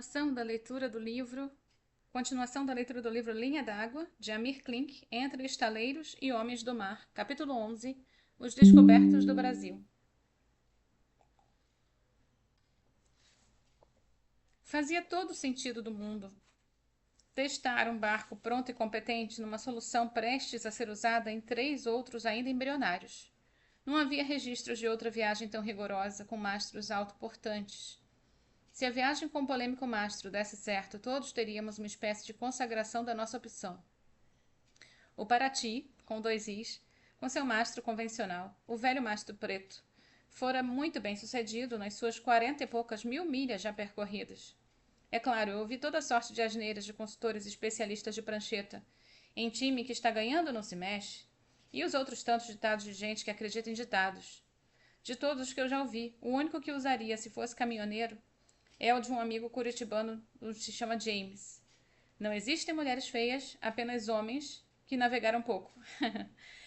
Continuação da leitura do livro Linha d'Água, de Amir Klink, Entre Estaleiros e Homens do Mar, capítulo 11, Os Descobertos do Brasil. Fazia todo o sentido do mundo testar um barco pronto e competente numa solução prestes a ser usada em 3 outros ainda embrionários. Não havia registros de outra viagem tão rigorosa, com mastros autoportantes. Se a viagem com o polêmico mastro desse certo, todos teríamos uma espécie de consagração da nossa opção. O Paraty, com 2 is, com seu mastro convencional, o velho mastro preto, fora muito bem sucedido nas suas 40 e poucas mil milhas já percorridas. É claro, eu ouvi toda sorte de asneiras de consultores especialistas de prancheta. Em time que está ganhando não se mexe. E os outros tantos ditados de gente que acredita em ditados. De todos os que eu já ouvi, o único que usaria se fosse caminhoneiro é o de um amigo curitibano que se chama James. Não existem mulheres feias, apenas homens que navegaram pouco.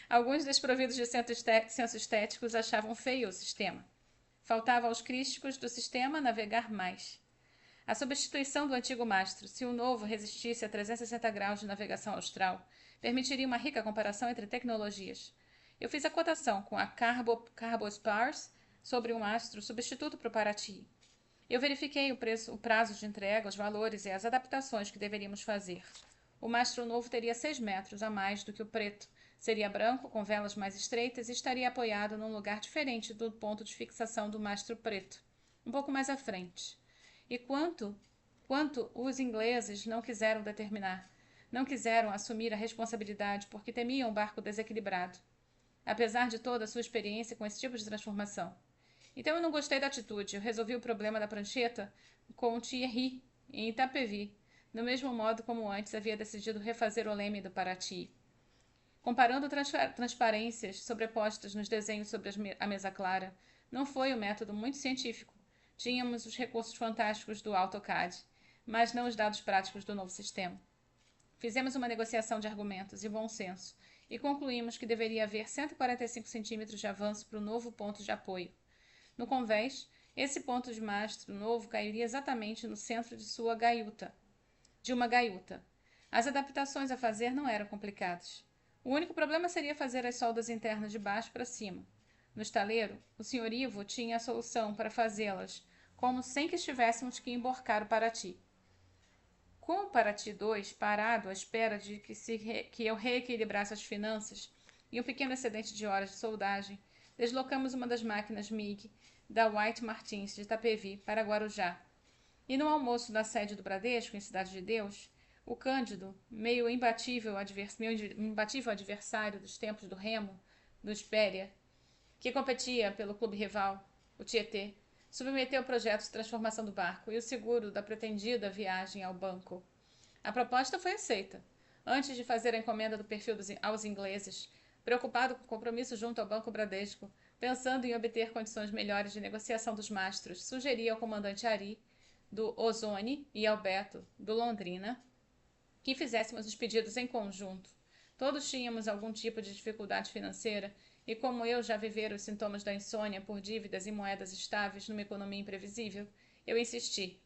Alguns desprovidos de senso estéticos achavam feio o sistema. Faltava aos críticos do sistema navegar mais. A substituição do antigo mastro, se o novo resistisse a 360 graus de navegação austral, permitiria uma rica comparação entre tecnologias. Eu fiz a cotação com a Carbospars sobre um mastro substituto para o Paraty. Eu verifiquei o prazo de entrega, os valores e as adaptações que deveríamos fazer. O mastro novo teria 6 metros a mais do que o preto. Seria branco, com velas mais estreitas e estaria apoiado num lugar diferente do ponto de fixação do mastro preto, um pouco mais à frente. E quanto os ingleses não quiseram determinar. Não quiseram assumir a responsabilidade porque temiam um barco desequilibrado, apesar de toda a sua experiência com esse tipo de transformação. Então eu não gostei da atitude. Eu resolvi o problema da prancheta com o Thierry, em Itapevi, do mesmo modo como antes havia decidido refazer o leme do Paraty. Comparando transparências sobrepostas nos desenhos sobre a mesa clara, não foi um método muito científico. Tínhamos os recursos fantásticos do AutoCAD, mas não os dados práticos do novo sistema. Fizemos uma negociação de argumentos e bom senso e concluímos que deveria haver 145 centímetros de avanço para o novo ponto de apoio. No convés, esse ponto de mastro novo cairia exatamente no centro de uma gaiuta. As adaptações a fazer não eram complicadas. O único problema seria fazer as soldas internas de baixo para cima. No estaleiro, o Sr. Ivo tinha a solução para fazê-las, como sem que estivéssemos que emborcar o Paraty. Com o Paraty 2 parado à espera de que eu reequilibrasse as finanças e um pequeno excedente de horas de soldagem, deslocamos uma das máquinas MiG da White Martins de Itapevi para Guarujá. E no almoço da sede do Bradesco, em Cidade de Deus, o Cândido, meu imbatível adversário dos tempos do Remo, do Espéria, que competia pelo clube rival, o Tietê, submeteu o projeto de transformação do barco e o seguro da pretendida viagem ao banco. A proposta foi aceita. Antes de fazer a encomenda do perfil aos ingleses, preocupado com o compromisso junto ao Banco Bradesco, pensando em obter condições melhores de negociação dos mastros, sugeri ao comandante Ari, do Ozone, e ao Beto, do Londrina, que fizéssemos os pedidos em conjunto. Todos tínhamos algum tipo de dificuldade financeira e, como eu já vivera os sintomas da insônia por dívidas e moedas estáveis numa economia imprevisível, eu insisti.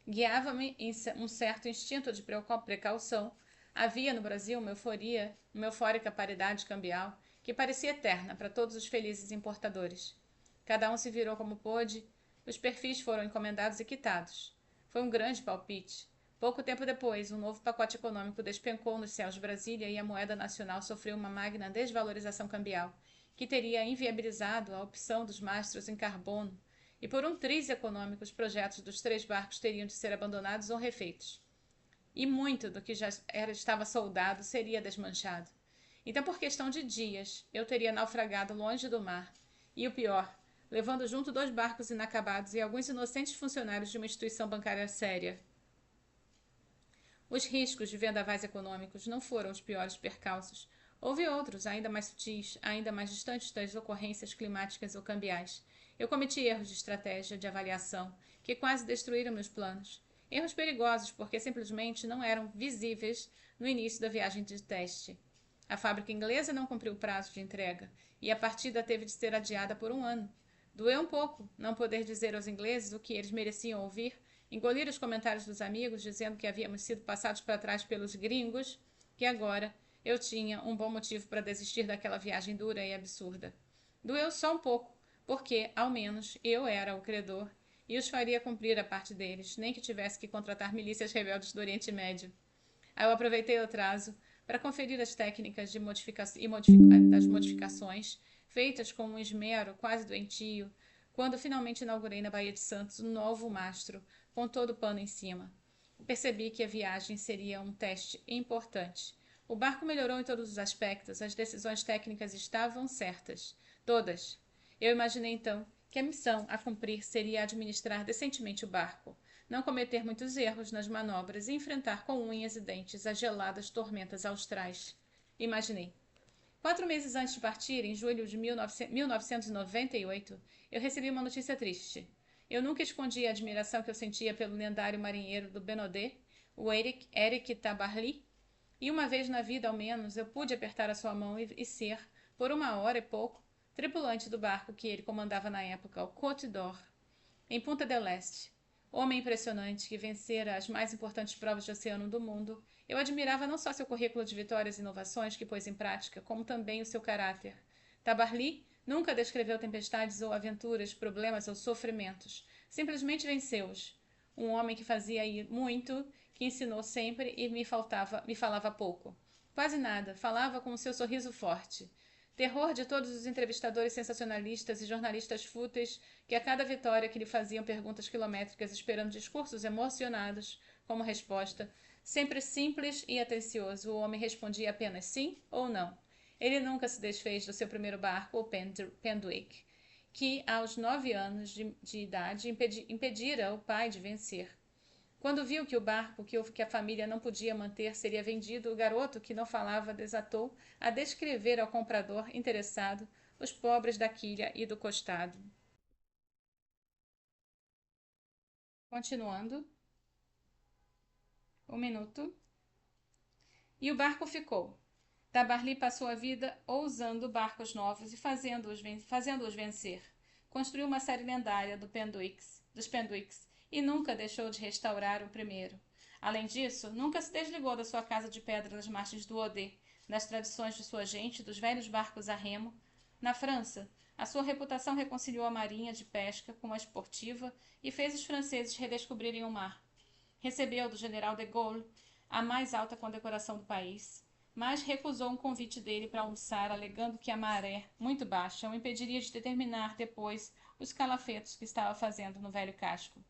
Guiava-me um certo instinto de precaução. Havia no Brasil uma eufórica paridade cambial que parecia eterna para todos os felizes importadores. Cada um se virou como pôde, os perfis foram encomendados e quitados. Foi um grande palpite. Pouco tempo depois, um novo pacote econômico despencou nos céus de Brasília e a moeda nacional sofreu uma magna desvalorização cambial, que teria inviabilizado a opção dos mastros em carbono, e por um triz econômico os projetos dos 3 barcos teriam de ser abandonados ou refeitos. E muito do que já estava soldado seria desmanchado. Então, por questão de dias, eu teria naufragado longe do mar. E o pior, levando junto 2 barcos inacabados e alguns inocentes funcionários de uma instituição bancária séria. Os riscos de vendavais econômicos não foram os piores percalços. Houve outros, ainda mais sutis, ainda mais distantes das ocorrências climáticas ou cambiais. Eu cometi erros de estratégia, de avaliação, que quase destruíram meus planos. Erros perigosos porque simplesmente não eram visíveis no início da viagem de teste. A fábrica inglesa não cumpriu o prazo de entrega e a partida teve de ser adiada por 1 ano. Doeu um pouco não poder dizer aos ingleses o que eles mereciam ouvir Engolir os comentários dos amigos dizendo que havíamos sido passados para trás pelos gringos, que agora eu tinha um bom motivo para desistir daquela viagem dura e absurda. Doeu só um pouco, porque, ao menos, eu era o credor e os faria cumprir a parte deles, nem que tivesse que contratar milícias rebeldes do Oriente Médio. Aí eu aproveitei o atraso para conferir as técnicas de das modificações, feitas com um esmero quase doentio, quando finalmente inaugurei na Baía de Santos um novo mastro, com todo o pano em cima. Percebi que a viagem seria um teste importante. O barco melhorou em todos os aspectos, as decisões técnicas estavam certas. Todas. Eu imaginei então que a missão a cumprir seria administrar decentemente o barco, não cometer muitos erros nas manobras e enfrentar com unhas e dentes as geladas tormentas austrais. Imaginei. 4 meses antes de partir, em julho de 1998, eu recebi uma notícia triste. Eu nunca escondi a admiração que eu sentia pelo lendário marinheiro do Benodê, o Eric Tabarly, e uma vez na vida, ao menos, eu pude apertar a sua mão e ser, por 1 hora e pouco, tripulante do barco que ele comandava na época, o Côte d'Or, em Punta del Este. Homem impressionante que vencera as mais importantes provas de oceano do mundo, eu admirava não só seu currículo de vitórias e inovações que pôs em prática, como também o seu caráter. Tabarly nunca descreveu tempestades ou aventuras, problemas ou sofrimentos. Simplesmente venceu-os. Um homem que fazia muito, que ensinou sempre e me falava pouco. Quase nada, falava com o seu sorriso forte. Terror de todos os entrevistadores sensacionalistas e jornalistas fúteis que a cada vitória que lhe faziam perguntas quilométricas esperando discursos emocionados como resposta, sempre simples e atencioso, o homem respondia apenas sim ou não. Ele nunca se desfez do seu primeiro barco, o Pendwick, que aos 9 anos de idade impedira o pai de vencer. Quando viu que o barco que a família não podia manter seria vendido, o garoto, que não falava, desatou a descrever ao comprador interessado os pobres da quilha e do costado. Continuando, 1 minuto. E o barco ficou. Tabarly passou a vida ousando barcos novos e fazendo-os vencer. Construiu uma série lendária dos Pendwicks e nunca deixou de restaurar o primeiro. Além disso, nunca se desligou da sua casa de pedra nas margens do Odê, das tradições de sua gente, dos velhos barcos a remo. Na França, a sua reputação reconciliou a marinha de pesca com a esportiva e fez os franceses redescobrirem o mar. Recebeu do general de Gaulle a mais alta condecoração do país, mas recusou um convite dele para almoçar, alegando que a maré, muito baixa, o impediria de determinar depois os calafetos que estava fazendo no velho casco.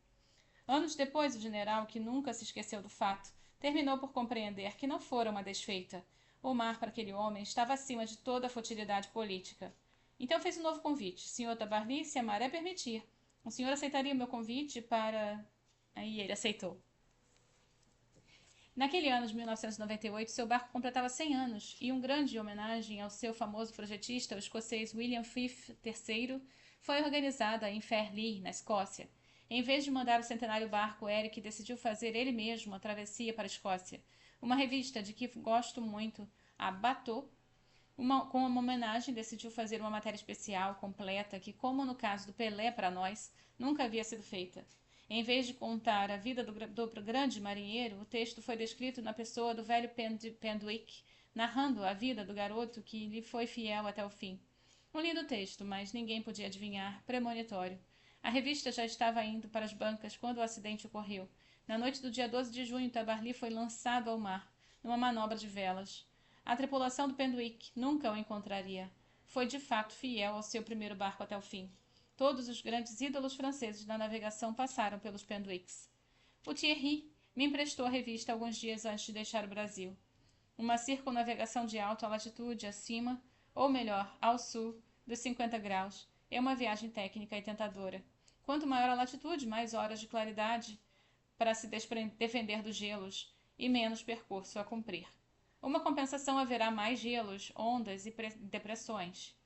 Anos depois, o general, que nunca se esqueceu do fato, terminou por compreender que não fora uma desfeita. O mar, para aquele homem, estava acima de toda a futilidade política. Então fez um novo convite. Sr. Tabarly, se a maré permitir, o senhor aceitaria o meu convite para... Aí ele aceitou. Naquele ano de 1998, seu barco completava 100 anos e uma grande homenagem ao seu famoso projetista, o escocês William Fyfe III, foi organizada em Fairlie, na Escócia. Em vez de mandar o centenário barco, Eric decidiu fazer ele mesmo a travessia para a Escócia. Uma revista de que gosto muito, a Bateau, com uma homenagem, decidiu fazer uma matéria especial, completa, que, como no caso do Pelé para nós, nunca havia sido feita. Em vez de contar a vida do grande marinheiro, o texto foi descrito na pessoa do velho Pendwick, narrando a vida do garoto que lhe foi fiel até o fim. Um lindo texto, mas ninguém podia adivinhar, premonitório. A revista já estava indo para as bancas quando o acidente ocorreu. Na noite do dia 12 de junho, Tabarly foi lançado ao mar, numa manobra de velas. A tripulação do Pendwick nunca o encontraria. Foi de fato fiel ao seu primeiro barco até o fim. Todos os grandes ídolos franceses da navegação passaram pelos Pendwicks. O Thierry me emprestou a revista alguns dias antes de deixar o Brasil. Uma circunnavegação de alta latitude acima, ou melhor, ao sul, dos 50 graus, é uma viagem técnica e tentadora. Quanto maior a latitude, mais horas de claridade para se defender dos gelos e menos percurso a cumprir. Uma compensação haverá mais gelos, ondas e depressões.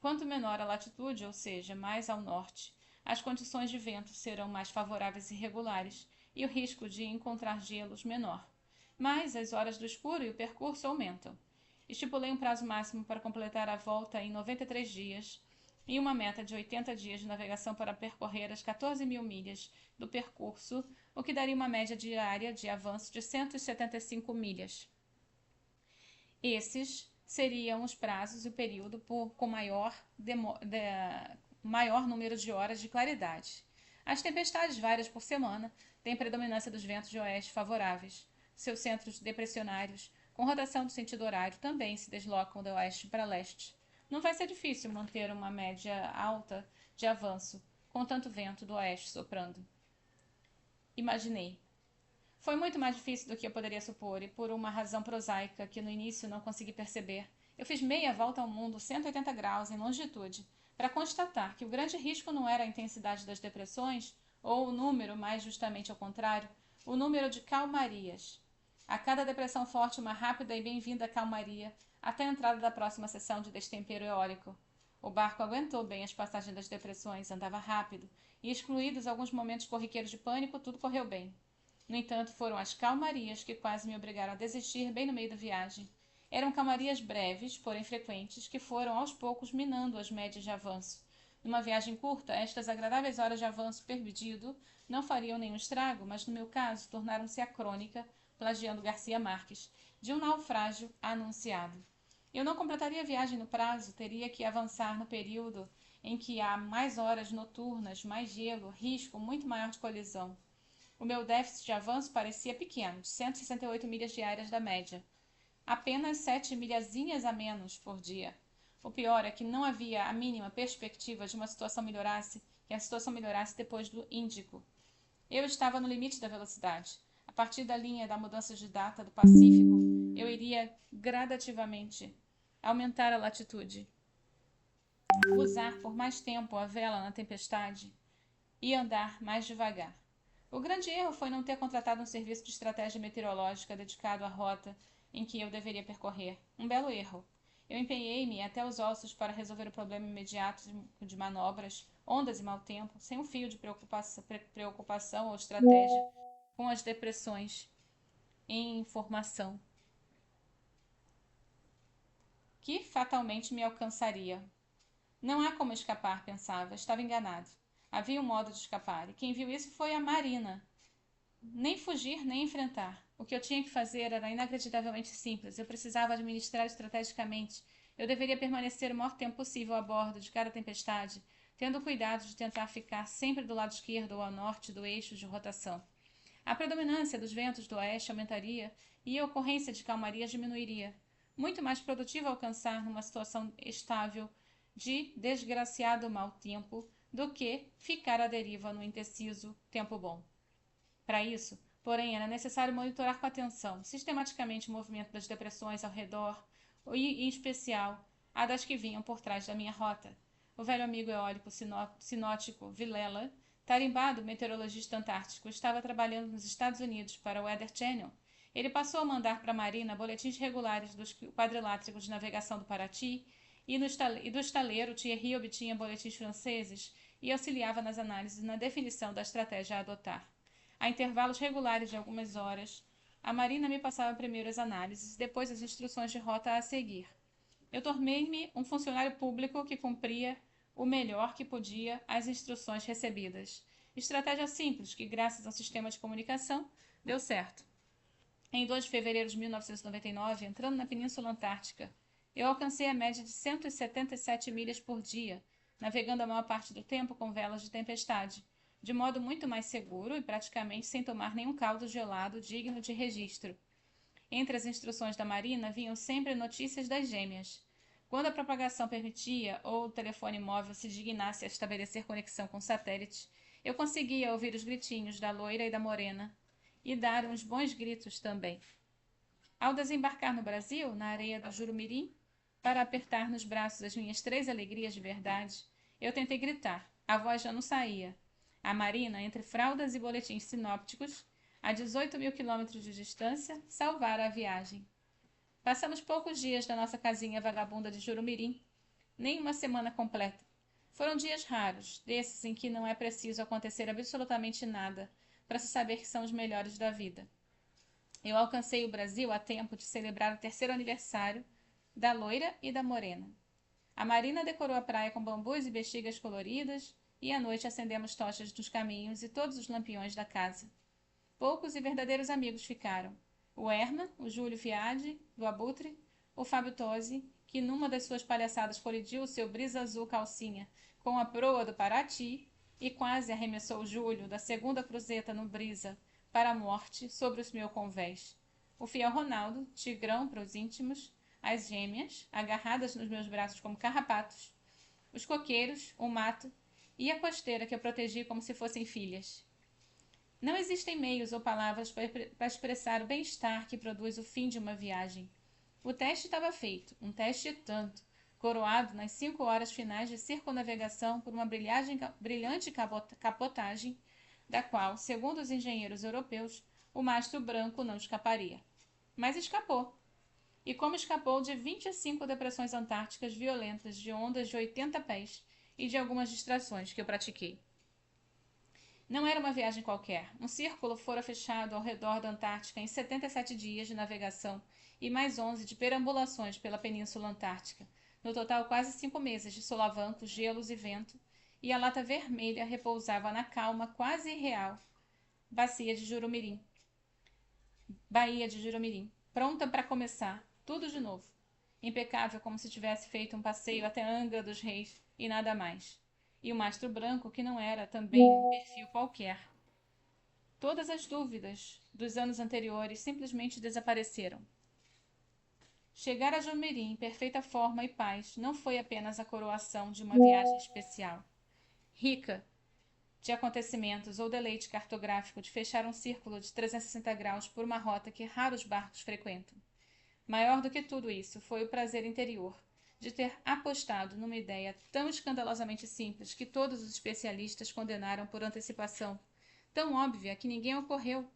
Quanto menor a latitude, ou seja, mais ao norte, as condições de vento serão mais favoráveis e regulares, e o risco de encontrar gelos menor. Mas as horas do escuro e o percurso aumentam. Estipulei um prazo máximo para completar a volta em 93 dias, e uma meta de 80 dias de navegação para percorrer as 14 mil milhas do percurso, o que daria uma média diária de avanço de 175 milhas. Esses seriam os prazos e o período com maior número de horas de claridade. As tempestades várias por semana têm predominância dos ventos de oeste favoráveis. Seus centros depressionários, com rotação do sentido horário, também se deslocam do oeste para leste. Não vai ser difícil manter uma média alta de avanço, com tanto vento do oeste soprando. Imaginei. Foi muito mais difícil do que eu poderia supor, e por uma razão prosaica que no início não consegui perceber, eu fiz meia volta ao mundo 180 graus em longitude, para constatar que o grande risco não era a intensidade das depressões, ou o número, mais justamente ao contrário, o número de calmarias. A cada depressão forte, uma rápida e bem-vinda calmaria, até a entrada da próxima sessão de destempero eólico. O barco aguentou bem as passagens das depressões, andava rápido, e excluídos alguns momentos corriqueiros de pânico, tudo correu bem. No entanto, foram as calmarias que quase me obrigaram a desistir bem no meio da viagem. Eram calmarias breves, porém frequentes, que foram aos poucos minando as médias de avanço. Numa viagem curta, estas agradáveis horas de avanço perdido não fariam nenhum estrago, mas no meu caso tornaram-se a crônica, plagiando Garcia Marques, de um naufrágio anunciado. Eu não completaria a viagem no prazo, teria que avançar no período em que há mais horas noturnas, mais gelo, risco muito maior de colisão. O meu déficit de avanço parecia pequeno, de 168 milhas diárias da média. Apenas 7 milhazinhas a menos por dia. O pior é que não havia a mínima perspectiva de que a situação melhorasse depois do Índico. Eu estava no limite da velocidade. A partir da linha da mudança de data do Pacífico, eu iria gradativamente aumentar a latitude, usar por mais tempo a vela na tempestade e andar mais devagar. O grande erro foi não ter contratado um serviço de estratégia meteorológica dedicado à rota em que eu deveria percorrer. Um belo erro. Eu empenhei-me até os ossos para resolver o problema imediato de manobras, ondas e mau tempo, sem um fio de preocupação ou estratégia com as depressões em formação, que fatalmente me alcançaria. Não há como escapar, pensava. Estava enganado. Havia um modo de escapar, e quem viu isso foi a Marina. Nem fugir, nem enfrentar. O que eu tinha que fazer era inacreditavelmente simples. Eu precisava administrar estrategicamente. Eu deveria permanecer o maior tempo possível a bordo de cada tempestade, tendo cuidado de tentar ficar sempre do lado esquerdo ou ao norte do eixo de rotação. A predominância dos ventos do oeste aumentaria e a ocorrência de calmarias diminuiria. Muito mais produtivo alcançar numa situação estável de desgraciado mau tempo do que ficar à deriva no indeciso tempo bom. Para isso, porém, era necessário monitorar com atenção, sistematicamente o movimento das depressões ao redor e, em especial, a das que vinham por trás da minha rota. O velho amigo eólico sinótico Vilela, tarimbado meteorologista antártico, estava trabalhando nos Estados Unidos para o Weather Channel. Ele passou a mandar para a Marina boletins regulares dos quadrilátricos de navegação do Paraty e do estaleiro Thierry obtinha boletins franceses e auxiliava nas análises e na definição da estratégia a adotar. A intervalos regulares de algumas horas, a Marina me passava primeiro as análises e depois as instruções de rota a seguir. Eu tornei-me um funcionário público que cumpria o melhor que podia as instruções recebidas. Estratégia simples que, graças ao sistema de comunicação, deu certo. Em 2 de fevereiro de 1999, entrando na Península Antártica, eu alcancei a média de 177 milhas por dia, navegando a maior parte do tempo com velas de tempestade, de modo muito mais seguro e praticamente sem tomar nenhum caldo gelado digno de registro. Entre as instruções da Marina vinham sempre notícias das gêmeas. Quando a propagação permitia ou o telefone móvel se dignasse a estabelecer conexão com satélites, eu conseguia ouvir os gritinhos da loira e da morena e dar uns bons gritos também. Ao desembarcar no Brasil, na areia do Jurumirim, para apertar nos braços as minhas 3 alegrias de verdade, eu tentei gritar. A voz já não saía. A Marina, entre fraldas e boletins sinópticos, a 18 mil quilômetros de distância, salvara a viagem. Passamos poucos dias na nossa casinha vagabunda de Jurumirim, nem uma semana completa. Foram dias raros, desses em que não é preciso acontecer absolutamente nada para se saber que são os melhores da vida. Eu alcancei o Brasil a tempo de celebrar o 3º aniversário da loira e da morena. A Marina decorou a praia com bambus e bexigas coloridas, e à noite acendemos tochas nos caminhos e todos os lampiões da casa. Poucos e verdadeiros amigos ficaram. O Erma, o Júlio Fiade, do Abutre, o Fábio Tosi, que numa das suas palhaçadas colidiu o seu brisa azul calcinha com a proa do Paraty e quase arremessou o Júlio da segunda cruzeta no brisa para a morte sobre o meu convés. O fiel Ronaldo, tigrão para os íntimos, as gêmeas, agarradas nos meus braços como carrapatos, os coqueiros, o mato e a costeira que eu protegi como se fossem filhas. Não existem meios ou palavras para expressar o bem-estar que produz o fim de uma viagem. O teste estava feito, um teste e tanto, coroado nas 5 horas finais de circunnavegação por uma brilhante capotagem, da qual, segundo os engenheiros europeus, o mastro branco não escaparia. Mas escapou. E como escapou de 25 depressões antárticas violentas de ondas de 80 pés e de algumas distrações que eu pratiquei. Não era uma viagem qualquer. Um círculo fora fechado ao redor da Antártica em 77 dias de navegação e mais 11 de perambulações pela Península Antártica. No total, quase 5 meses de solavancos, gelos e vento, e a lata vermelha repousava na calma quase irreal Baía de Jurumirim, pronta para começar, tudo de novo. Impecável como se tivesse feito um passeio até Angra dos Reis e nada mais. E o mastro branco, que não era também um perfil qualquer. Todas as dúvidas dos anos anteriores simplesmente desapareceram. Chegar a Jumirim em perfeita forma e paz não foi apenas a coroação de uma viagem especial, rica de acontecimentos ou deleite cartográfico de fechar um círculo de 360 graus por uma rota que raros barcos frequentam. Maior do que tudo isso foi o prazer interior de ter apostado numa ideia tão escandalosamente simples que todos os especialistas condenaram por antecipação, tão óbvia que ninguém ocorreu.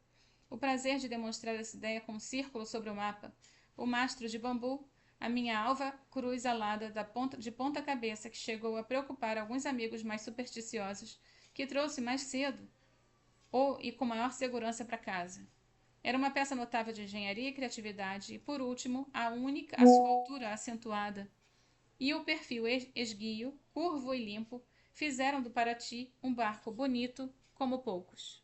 O prazer de demonstrar essa ideia com um círculo sobre o mapa, o mastro de bambu, a minha alva cruz alada de ponta cabeça que chegou a preocupar alguns amigos mais supersticiosos, que trouxe mais cedo e com maior segurança para casa. Era uma peça notável de engenharia e criatividade e, por último, a sua altura acentuada e o perfil esguio, curvo e limpo, fizeram do Paraty um barco bonito como poucos.